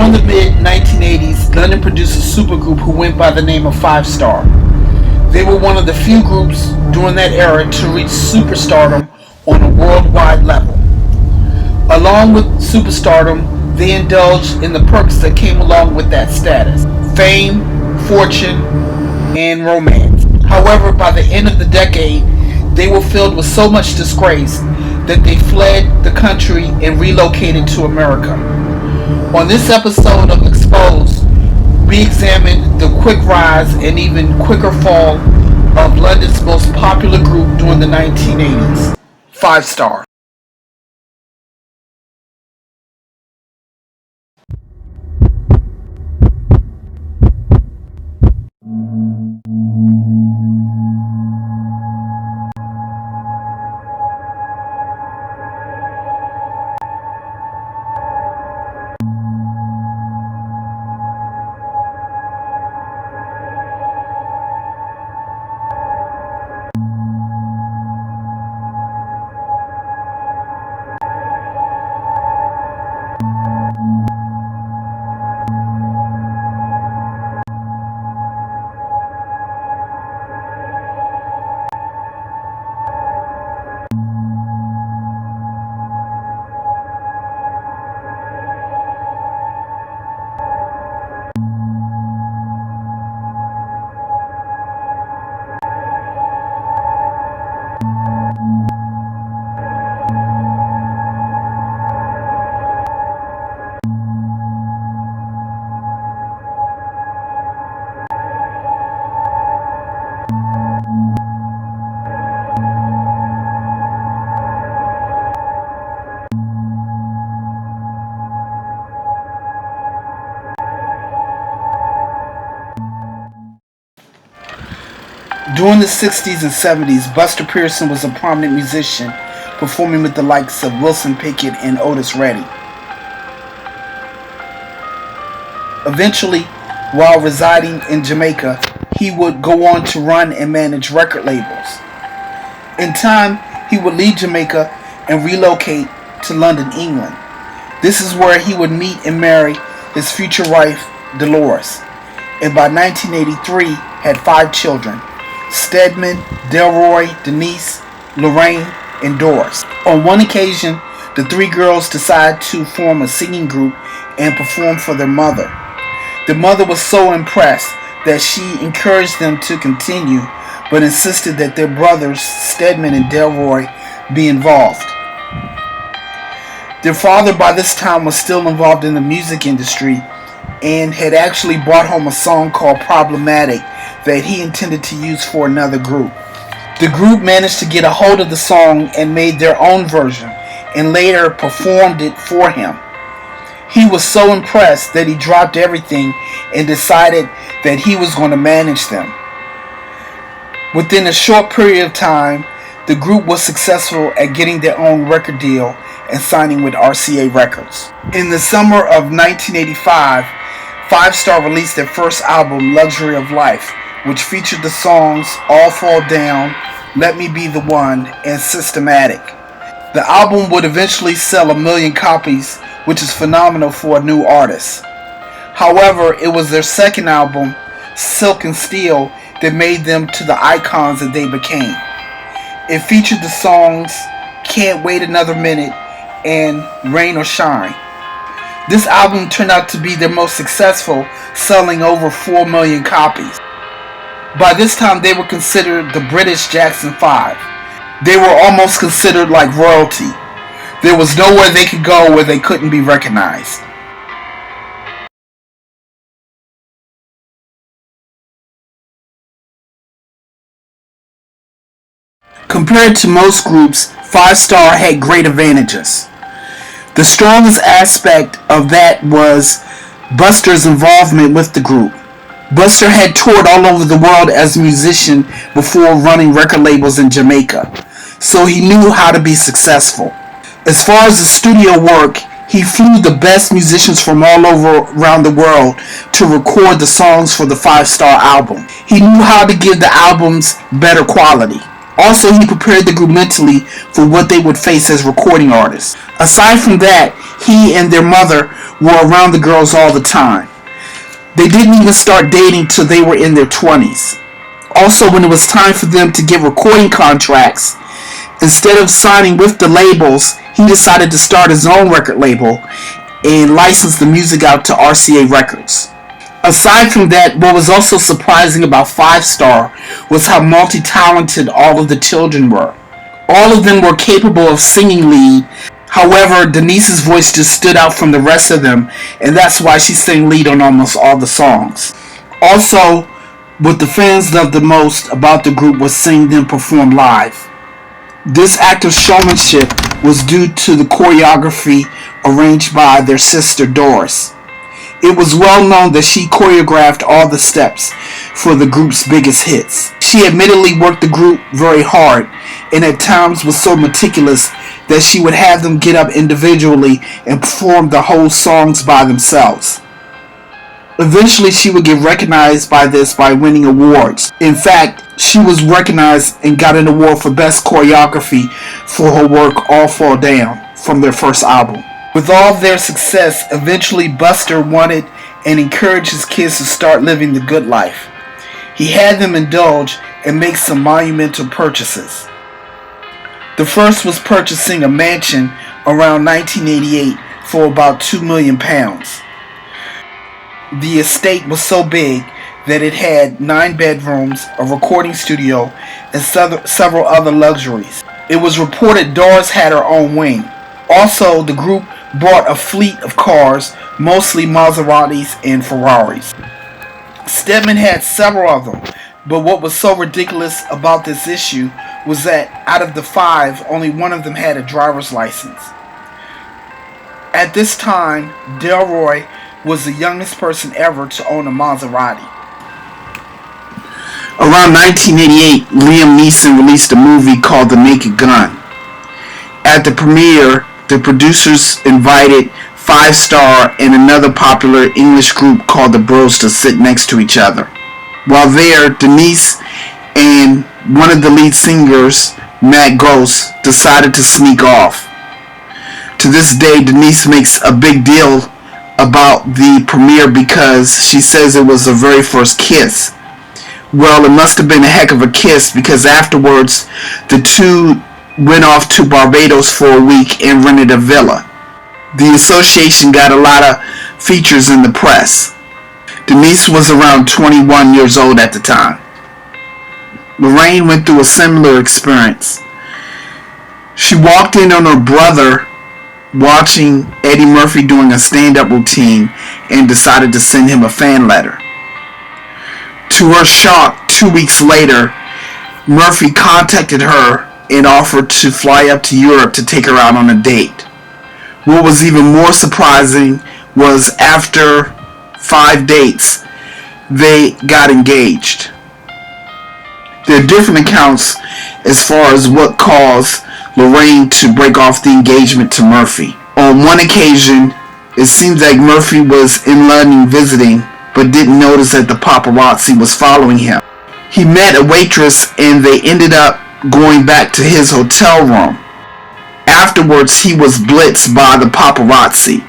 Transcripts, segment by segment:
During the mid-1980s, London produced a supergroup who went by the name of Five Star. They were one of the few groups during that era to reach superstardom on a worldwide level. Along with superstardom, they indulged in the perks that came along with that status: fame, fortune, and romance. However, by the end of the decade, they were filled with so much disgrace that they fled the country and relocated to America. On this episode of Exposed, we examine the quick rise and even quicker fall of London's most popular group during the 1980s, Five Star. During the 60s and 70s, Buster Pearson was a prominent musician, performing with the likes of Wilson Pickett and Otis Redding. Eventually, while residing in Jamaica, he would go on to run and manage record labels. In time, he would leave Jamaica and relocate to London, England. This is where he would meet and marry his future wife, Dolores, and by 1983 had 5 children: Stedman, Delroy, Denise, Lorraine, and Doris. On one occasion, the 3 girls decided to form a singing group and perform for their mother. The mother was so impressed that she encouraged them to continue, but insisted that their brothers, Stedman and Delroy, be involved. Their father by this time was still involved in the music industry and had actually brought home a song called Problematic that he intended to use for another group. The group managed to get a hold of the song and made their own version, and later performed it for him. He was so impressed that he dropped everything and decided that he was going to manage them. Within a short period of time, the group was successful at getting their own record deal and signing with RCA Records. In the summer of 1985, Five Star released their first album, Luxury of Life, which featured the songs All Fall Down, Let Me Be the One, and Systematic. The album would eventually sell 1 million copies, which is phenomenal for a new artist. However, it was their second album, Silk and Steel, that made them to the icons that they became. It featured the songs Can't Wait Another Minute and Rain or Shine. This album turned out to be their most successful, selling over 4 million copies. By this time, they were considered the British Jackson 5. They were almost considered like royalty. There was nowhere they could go where they couldn't be recognized. Compared to most groups, Five Star had great advantages. The strongest aspect of that was Buster's involvement with the group. Buster had toured all over the world as a musician before running record labels in Jamaica, so he knew how to be successful. As far as the studio work, he flew the best musicians from all over around the world to record the songs for the Five Star album. He knew how to give the albums better quality. Also, he prepared the group mentally for what they would face as recording artists. Aside from that, he and their mother were around the girls all the time. They didn't even start dating till they were in their 20s. Also, when it was time for them to get recording contracts, instead of signing with the labels, he decided to start his own record label and license the music out to RCA Records. Aside from that, what was also surprising about Five Star was how multi-talented all of the children were. All of them were capable of singing lead. However, Denise's voice just stood out from the rest of them, and that's why she sang lead on almost all the songs. Also, what the fans loved the most about the group was seeing them perform live. This act of showmanship was due to the choreography arranged by their sister Doris. It was well known that she choreographed all the steps for the group's biggest hits. She admittedly worked the group very hard and at times was so meticulous that she would have them get up individually and perform the whole songs by themselves. Eventually, she would get recognized by this by winning awards. In fact, she was recognized and got an award for Best Choreography for her work All Fall Down from their first album. With all of their success, eventually Buster wanted and encouraged his kids to start living the good life. He had them indulge and make some monumental purchases. The first was purchasing a mansion around 1988 for about £2 million. The estate was so big that it had 9 bedrooms, a recording studio, and several other luxuries. It was reported Doris had her own wing. Also, the group bought a fleet of cars, mostly Maseratis and Ferraris. Stedman had several of them, but what was so ridiculous about this issue was that out of the 5, only one of them had a driver's license. At this time, Delroy was the youngest person ever to own a Maserati. Around 1988, Liam Neeson released a movie called The Naked Gun. At the premiere, the producers invited Five Star and another popular English group called the Bros to sit next to each other. While there, Denise and one of the lead singers, Matt Ghost, decided to sneak off. To this day, Denise makes a big deal about the premiere because she says it was the very first kiss. Well, it must have been a heck of a kiss because afterwards the two went off to Barbados for a week and rented a villa. The association got a lot of features in the press. Denise was around 21 years old at the time. Lorraine went through a similar experience. She walked in on her brother watching Eddie Murphy doing a stand-up routine and decided to send him a fan letter. To her shock, 2 weeks later, Murphy contacted her and offered to fly up to Europe to take her out on a date. What was even more surprising was after 5 dates, they got engaged. There are different accounts as far as what caused Lorraine to break off the engagement to Murphy. On one occasion, it seems like Murphy was in London visiting, but didn't notice that the paparazzi was following him. He met a waitress and they ended up going back to his hotel room. Afterwards, he was blitzed by the paparazzi.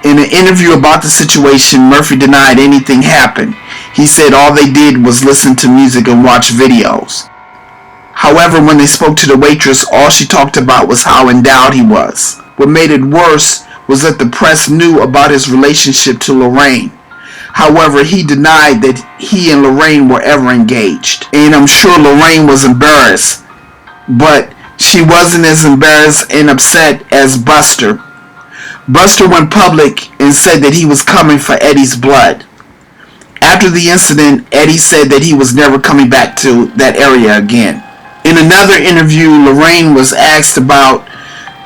In an interview about the situation, Murphy denied anything happened. He said all they did was listen to music and watch videos. However, when they spoke to the waitress, all she talked about was how endowed he was. What made it worse was that the press knew about his relationship to Lorraine. However, he denied that he and Lorraine were ever engaged. And I'm sure Lorraine was embarrassed, but she wasn't as embarrassed and upset as Buster. Buster went public and said that he was coming for Eddie's blood. After the incident, Eddie said that he was never coming back to that area again. In another interview, Lorraine was asked about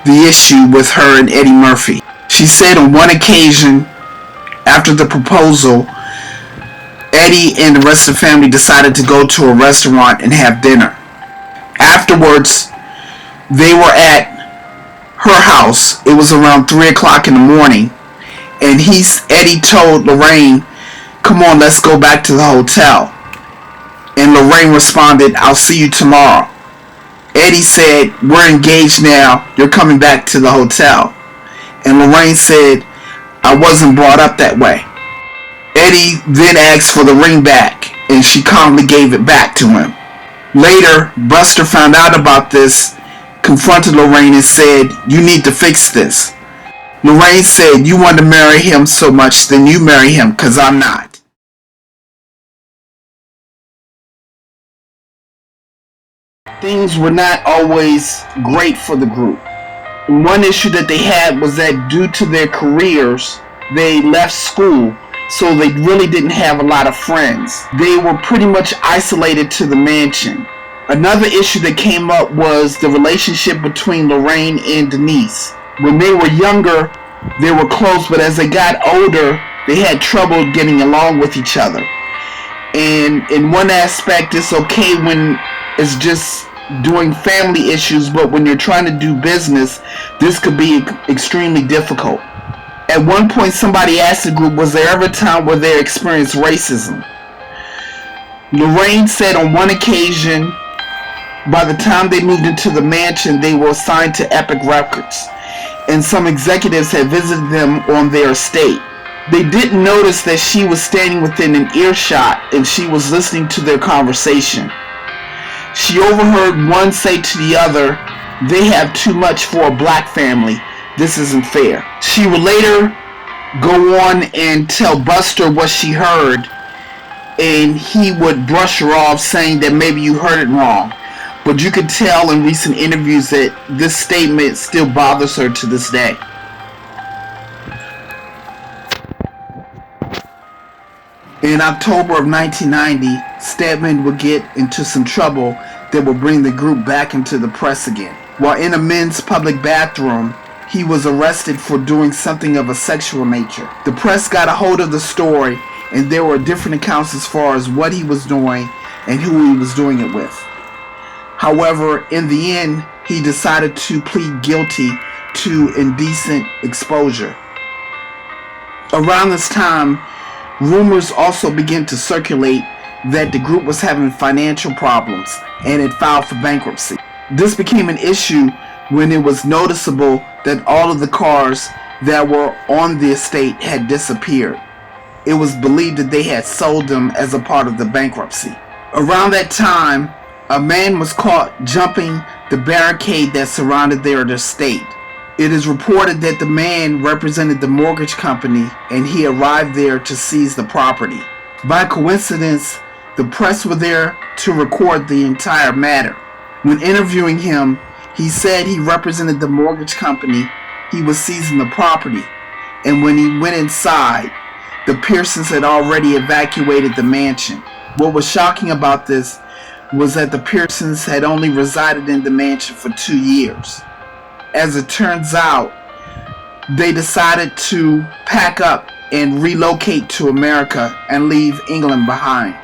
the issue with her and Eddie Murphy. She said on one occasion, after the proposal, Eddie and the rest of the family decided to go to a restaurant and have dinner. Afterwards, they were at her house. It was around 3 o'clock in the morning, and Eddie told Lorraine, "Come on, let's go back to the hotel." And Lorraine responded, "I'll see you tomorrow." Eddie said, "We're engaged now. You're coming back to the hotel." And Lorraine said, "I wasn't brought up that way." Eddie then asked for the ring back, and she calmly gave it back to him. Later, Buster found out about this, confronted Lorraine, and said, "You need to fix this." Lorraine said, "You want to marry him so much, then you marry him, because I'm not." Things were not always great for the group. One issue that they had was that due to their careers, they left school, so they really didn't have a lot of friends. They were pretty much isolated to the mansion. Another issue that came up was the relationship between Lorraine and Denise. When they were younger, they were close, but as they got older, they had trouble getting along with each other. And in one aspect, it's okay when it's just doing family issues, but when you're trying to do business, this could be extremely difficult. At one point, somebody asked the group, was there ever a time where they experienced racism? Lorraine said on one occasion, by the time they moved into the mansion, they were assigned to Epic Records, and some executives had visited them on their estate. They didn't notice that she was standing within an earshot and she was listening to their conversation. She overheard one say to the other, "They have too much for a black family. This isn't fair." She would later go on and tell Buster what she heard, and he would brush her off, saying that maybe you heard it wrong. But you could tell in recent interviews that this statement still bothers her to this day. In October of 1990, Stedman would get into some trouble that would bring the group back into the press again. While in a men's public bathroom, he was arrested for doing something of a sexual nature. The press got a hold of the story, and there were different accounts as far as what he was doing and who he was doing it with. However, in the end, he decided to plead guilty to indecent exposure. Around this time, rumors also began to circulate that the group was having financial problems and had filed for bankruptcy. This became an issue when it was noticeable that all of the cars that were on the estate had disappeared. It was believed that they had sold them as a part of the bankruptcy. Around that time, a man was caught jumping the barricade that surrounded their estate. It is reported that the man represented the mortgage company and he arrived there to seize the property. By coincidence, the press were there to record the entire matter. When interviewing him, he said he represented the mortgage company, he was seizing the property, and when he went inside, the Pearsons had already evacuated the mansion. What was shocking about this was that the Pearsons had only resided in the mansion for 2 years. As it turns out, they decided to pack up and relocate to America and leave England behind.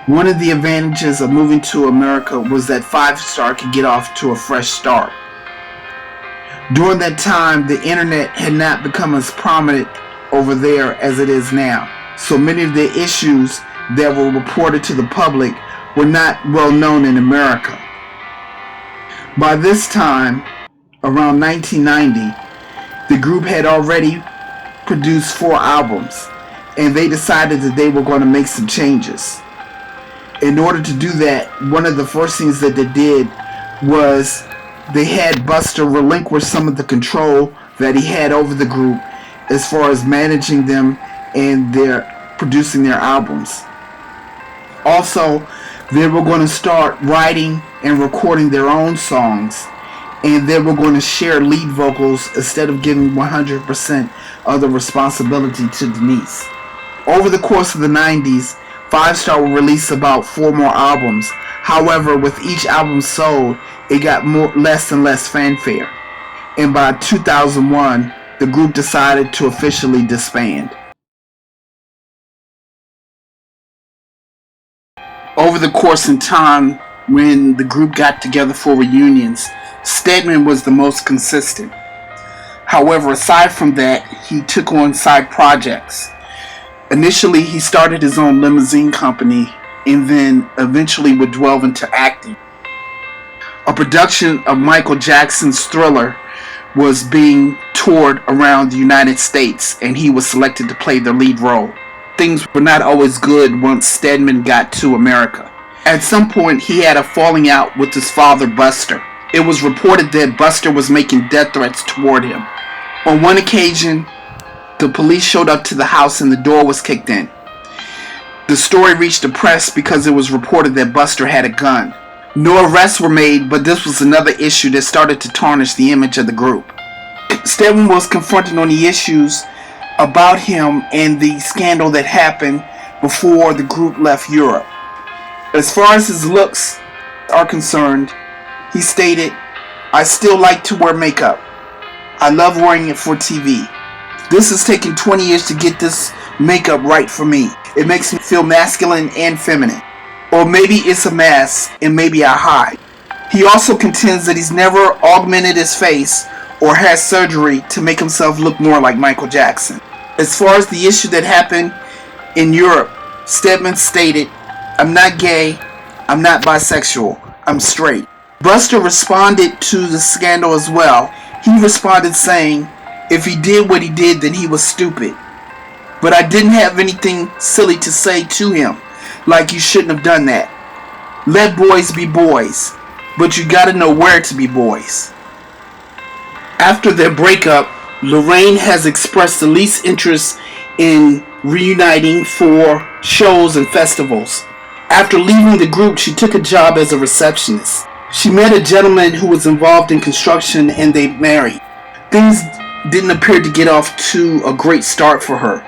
One of the advantages of moving to America was that Five Star could get off to a fresh start. During that time, the internet had not become as prominent over there as it is now, so many of the issues that were reported to the public were not well known in America. By this time, around 1990, the group had already produced 4 albums, and they decided that they were going to make some changes. In order to do that, one of the first things that they did was they had Buster relinquish some of the control that he had over the group as far as managing them and their producing their albums. Also, they were going to start writing and recording their own songs, and they were going to share lead vocals instead of giving 100% of the responsibility to Denise. Over the course of the 90s, Five Star will release about 4 more albums. However, with each album sold, it got less and less fanfare. And by 2001, the group decided to officially disband. Over the course in time, when the group got together for reunions, Stedman was the most consistent. However, aside from that, he took on side projects. Initially, he started his own limousine company and then eventually would delve into acting. A production of Michael Jackson's Thriller was being toured around the United States, and he was selected to play the lead role. Things were not always good once Stedman got to America. At some point, he had a falling out with his father, Buster. It was reported that Buster was making death threats toward him. On one occasion, the police showed up to the house and the door was kicked in. The story reached the press because it was reported that Buster had a gun. No arrests were made, but this was another issue that started to tarnish the image of the group. Stedman was confronted on the issues about him and the scandal that happened before the group left Europe. As far as his looks are concerned, he stated, "I still like to wear makeup. I love wearing it for TV. This has taken 20 years to get this makeup right for me. It makes me feel masculine and feminine. Or maybe it's a mask and maybe I hide." He also contends that he's never augmented his face or had surgery to make himself look more like Michael Jackson. As far as the issue that happened in Europe, Stedman stated, "I'm not gay, I'm not bisexual, I'm straight." Buster responded to the scandal as well. He responded saying, "If he did what he did, then he was stupid. But I didn't have anything silly to say to him, like you shouldn't have done that. Let boys be boys, but you gotta know where to be boys." After their breakup, Lorraine has expressed the least interest in reuniting for shows and festivals. After leaving the group, she took a job as a receptionist. She met a gentleman who was involved in construction and they married. Things didn't appear to get off to a great start for her.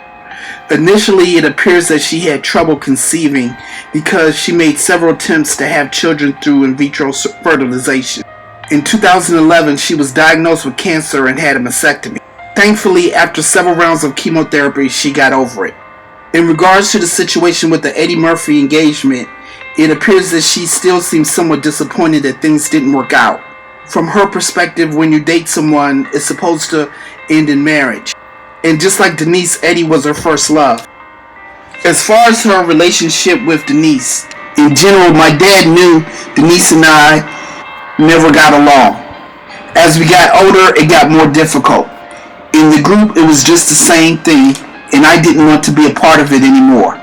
Initially, it appears that she had trouble conceiving because she made several attempts to have children through in vitro fertilization. In 2011, she was diagnosed with cancer and had a mastectomy. Thankfully, after several rounds of chemotherapy, she got over it. In regards to the situation with the Eddie Murphy engagement, it appears that she still seems somewhat disappointed that things didn't work out. From her perspective, when you date someone, it's supposed to end in marriage. And just like Denise, Eddie was her first love. As far as her relationship with Denise, in general, my dad knew Denise and I never got along. As we got older, it got more difficult. In the group, it was just the same thing, and I didn't want to be a part of it anymore.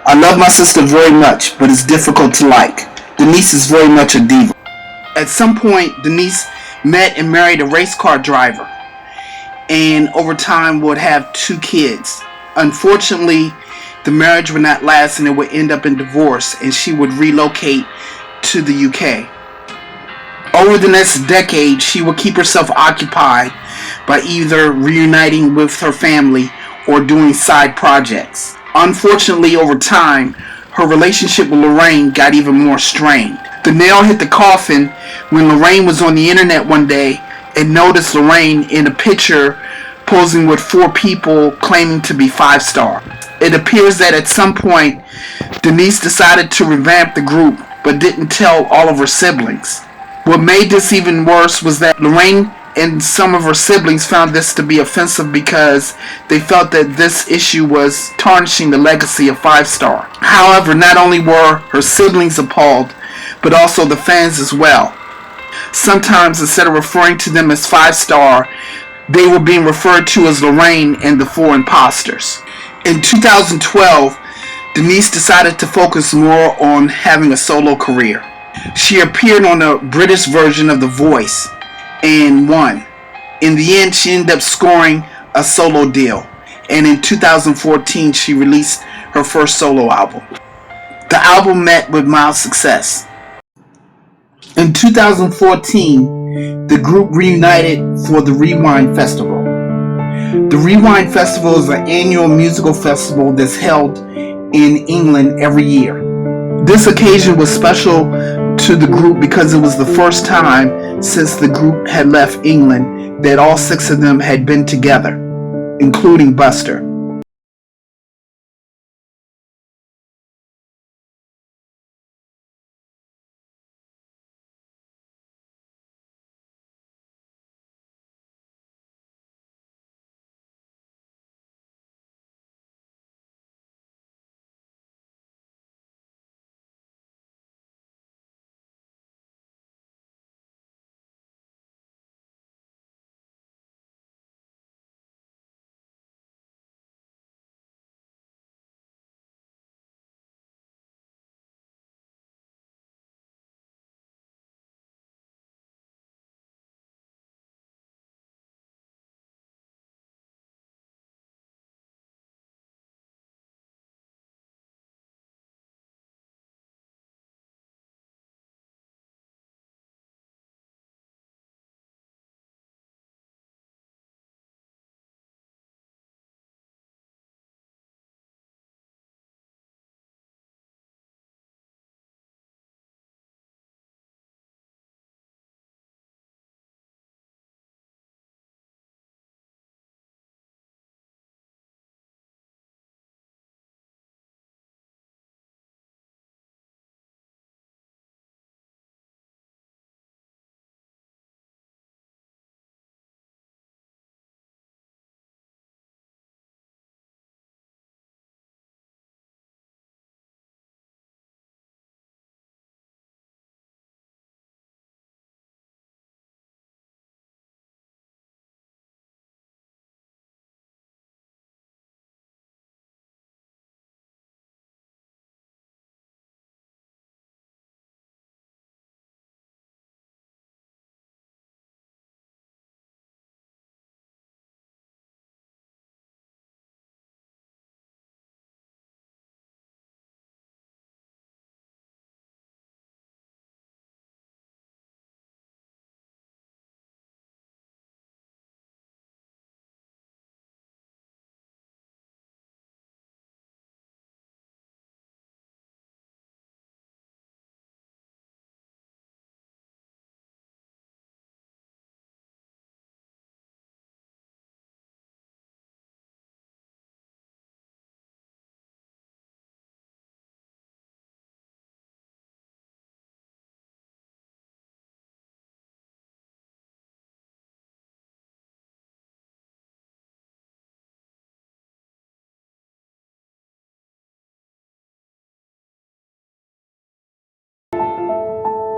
I love my sister very much, but it's difficult to like. Denise is very much a diva. At some point, Denise met and married a race car driver, and over time would have 2 kids. Unfortunately, the marriage would not last and it would end up in divorce, and she would relocate to the UK. Over the next decade, she would keep herself occupied by either reuniting with her family or doing side projects. Unfortunately, over time, her relationship with Lorraine got even more strained. The nail hit the coffin when Lorraine was on the internet one day and noticed Lorraine in a picture posing with 4 people claiming to be 5-star. It appears that at some point, Denise decided to revamp the group but didn't tell all of her siblings. What made this even worse was that Lorraine and some of her siblings found this to be offensive because they felt that this issue was tarnishing the legacy of 5-star. However, not only were her siblings appalled, but also the fans as well. Sometimes, instead of referring to them as 5-star, they were being referred to as Lorraine and the 4 imposters. In 2012, Denise decided to focus more on having a solo career. She appeared on a British version of The Voice and won. In the end, she ended up scoring a solo deal, and in 2014 she released her first solo album. The album met with mild success. In 2014, the group reunited for the Rewind Festival. The Rewind Festival is an annual musical festival that's held in England every year. This occasion was special to the group because it was the first time since the group had left England that all 6 of them had been together, including Buster.